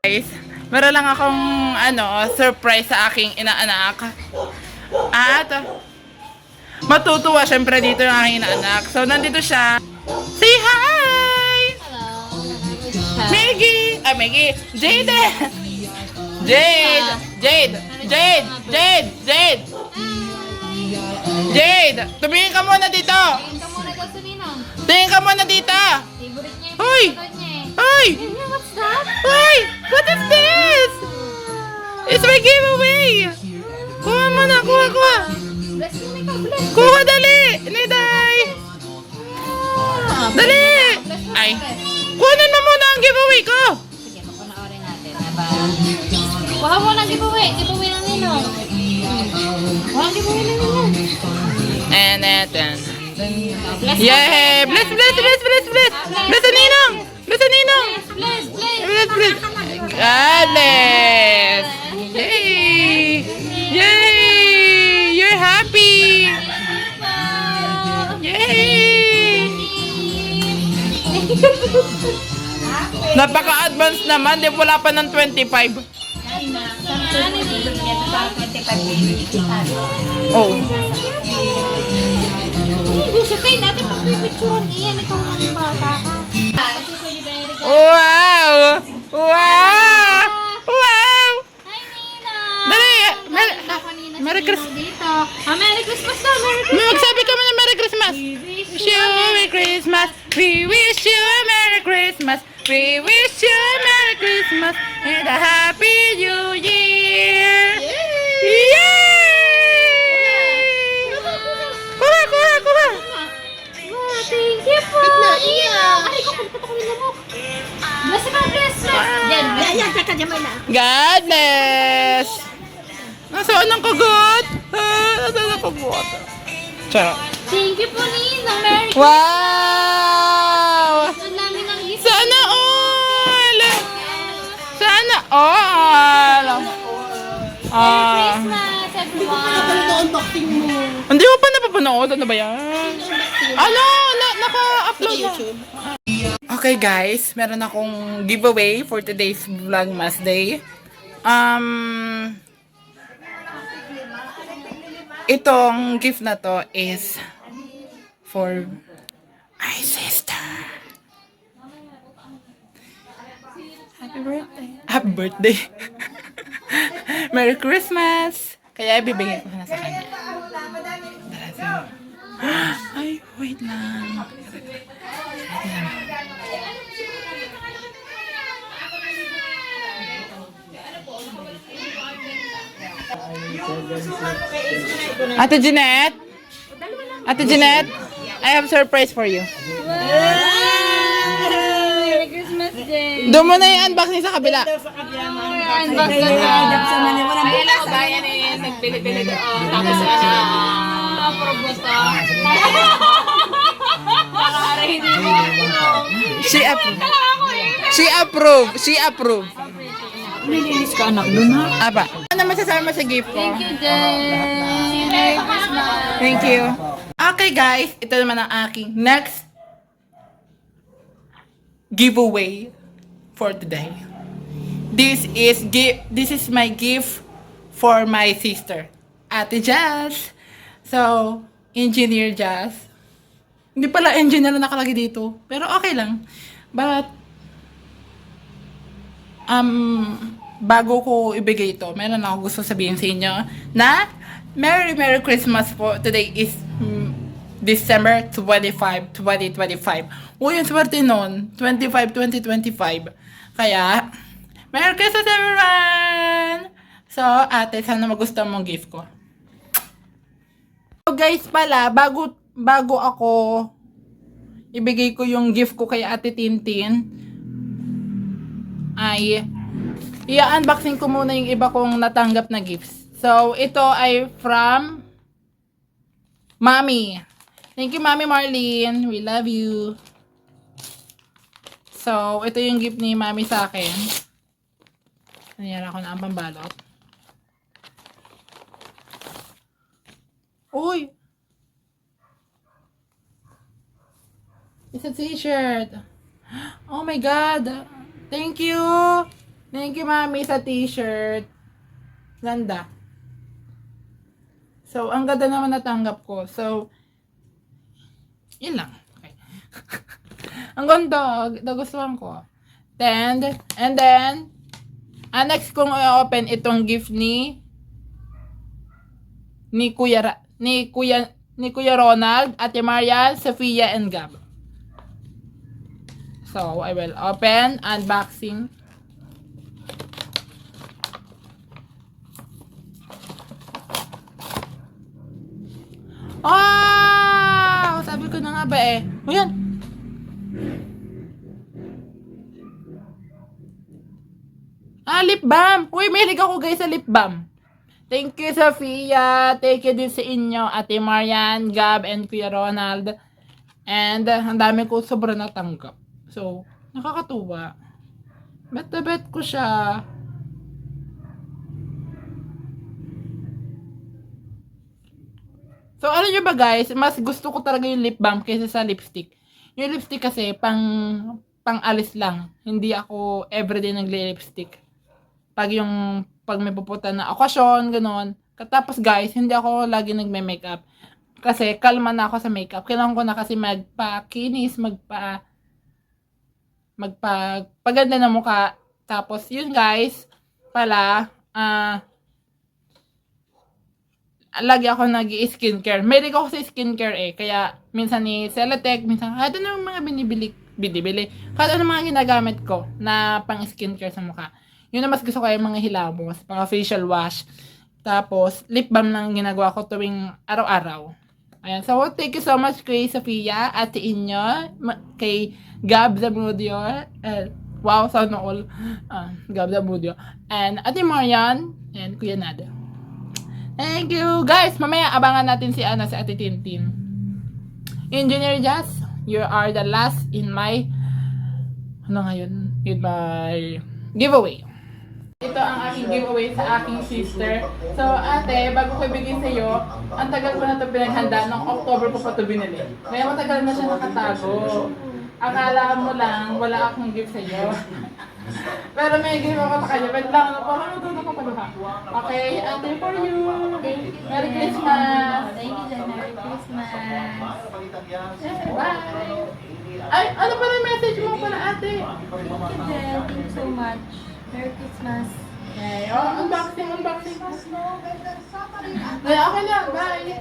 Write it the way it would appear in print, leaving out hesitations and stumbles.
Guys, meron lang akong surprise sa aking inaanak. At matutuwa syempre dito yung aking inaanak. So nandito siya. Say hi! Maggie! Maggie! Jade! Jade! Jade! Jade! Jade! Jade! Jade! Tumingin ka muna dito! Tingin ka muna daw sa ninong. Tingin ka muna dito! Favorite niya yung Hoy! favorite niya eh. Hoy! What's that? Hoy! What is this? It's my giveaway! Kuha mo na! Kuha! Bless you, Mika. Bless. Kuha dali! Niday! Dali! Ay! Kunin mo muna ang giveaway ko! Sige, mapanoorin natin. Kuha mo ng giveaway. Giveaway ng ninong. Kuha ang giveaway ng ninong. And then... Bless. Yay! Bless! Bless the ninong! Bless the ninong! Bless. Bless! God bless! Yay! Yay! You're happy! Yay! Napaka-advance naman, di wala pa ng 25. Oh. Gusto kayo natin pag-picturean iyan. Ikaw ang bata ka. Wow! Wow! Wow! Hi, Nina! Dali! Merry Christmas dito. Merry Christmas na! Merry Christmas! Magsabi kami ng Merry Christmas! Wish you a Merry Christmas! We wish you a Merry Christmas! We wish you a Merry Christmas and a Happy New Year! Yay! Kuha! Thank you po! Ay, kukulit ko rin mo. Bless ka, bless! Yan. God bless! Nasaan ang kagat? Nasaan ang kagat? Charot. Thank you po, Nina. Merry Christmas! Wow! Ang dami ng gift. Sana all! Sana all! Christmas, everyone! Hindi mo pa napapanood? Ano ba yan? Naka-upload na. Okay guys, meron akong giveaway for today's Vlogmas Day. Itong gift na to is for my sister. Happy birthday. Happy birthday. Merry Christmas. Kaya ibibigay ko na sa kanya. Ay, wait lang. Ate Jeanette? Ate Jeanette, I have a surprise for you. Merry Christmas Day! Doon mo na yung unboxing sa kabila. Unbox na na. Ayan ako bayan eh. Nagpili-pili ko. Tapos probusta. Nakakarahin mo. She approve. Nilinis ka anak doon ha? Aba. Ano masasama sa gift ko? Thank you, Jen. Merry Christmas. Thank you. Okay guys, ito naman ang aking next giveaway for today. This is my gift for my sister, Ate Jazz. So, Engineer Jazz. Hindi pala engineer na nakalagay dito, pero okay lang. But bago ko ibigay ito, meron ako gusto sabihin sa inyo na Merry Christmas po. Today is December 25, 2025. Uy, yung swerte nun, 2025. Kaya, Merry Christmas everyone! So, ate, sana magustuhan mong gift ko. So guys pala, bago ako ibigay ko yung gift ko kay Ate Tintin, ay i-unboxing ko muna yung iba kong natanggap na gifts. So, ito ay from Mommy. Thank you, Mommy Marlene. We love you. So, ito yung gift ni Mommy sa akin. Nangyara ko na ang pambalot. Uy! It's a t-shirt. Oh my God! Thank you! Thank you, mami, sa t-shirt. Ganda. So, ang ganda naman natanggap ko. So, yun lang. Okay. Ang ganda. Nagustuhan ko. And then, next kong i-open itong gift ni Kuya Ronald, Ate Marian, Sofia, and Gab. So, I will open, unboxing. Oh! Sabi ko na nga ba eh. O yan. Lip balm. Uy, mahilig ako guys sa lip balm. Thank you, Sofia. Thank you din sa inyo, Ate Marian, Gab, and Kuya Ronald. And ang dami ko sobrang natanggap. So, nakakatuwa. Bet na bet ko siya. So, alam nyo ba guys, mas gusto ko talaga yung lip balm kaysa sa lipstick. Yung lipstick kasi, pang alis lang. Hindi ako everyday nagle-lipstick. Pag may pupunta na okasyon, ganun. Tapos guys, hindi ako lagi nagme-makeup. Kasi kalma na ako sa makeup. Kailangan ko na kasi magpa-kinis, paganda ng mukha. Tapos yun guys, pala, lagi ako nag-skincare. May ako sa skincare eh. Kaya minsan ni Celatec, minsan kahit ano mga binibili. Kahit ano mga ginagamit ko na pang skincare sa mukha. Yun na mas gusto ko yung mga hilamos, mga facial wash. Tapos, lip balm lang ginagawa ko tuwing araw-araw. Ayan. So, thank you so much kay Sofia, Ate Inyo, kay Gab Zamudio. Wow, sana all. Gab Zamudio. And Ate Marian, and Kuya Nada. Thank you, guys. Mamaya abangan natin si Ate Tintin. Engineer Jazz, you are the last in my in my giveaway. Ito ang aking giveaway sa aking sister. So, ate, bago ko ibigay sa iyo, ang tagal ko na ito pinaghanda. Noong October ko pa ito binili. Kaya matagal na siya nakatago. Akala mo lang, wala akong gift sa iyo. Pero may gift ako sa kanya. Wait lang, parang natuto ko paluha. Okay, ate, for you. Merry Christmas. Thank you, Jen. Merry Christmas. Bye. Ay, ano pa rin message mo pala, ate? Thank you, Jen. Thank you so much. Merry Christmas. Okay, unboxing. Okay na, bye.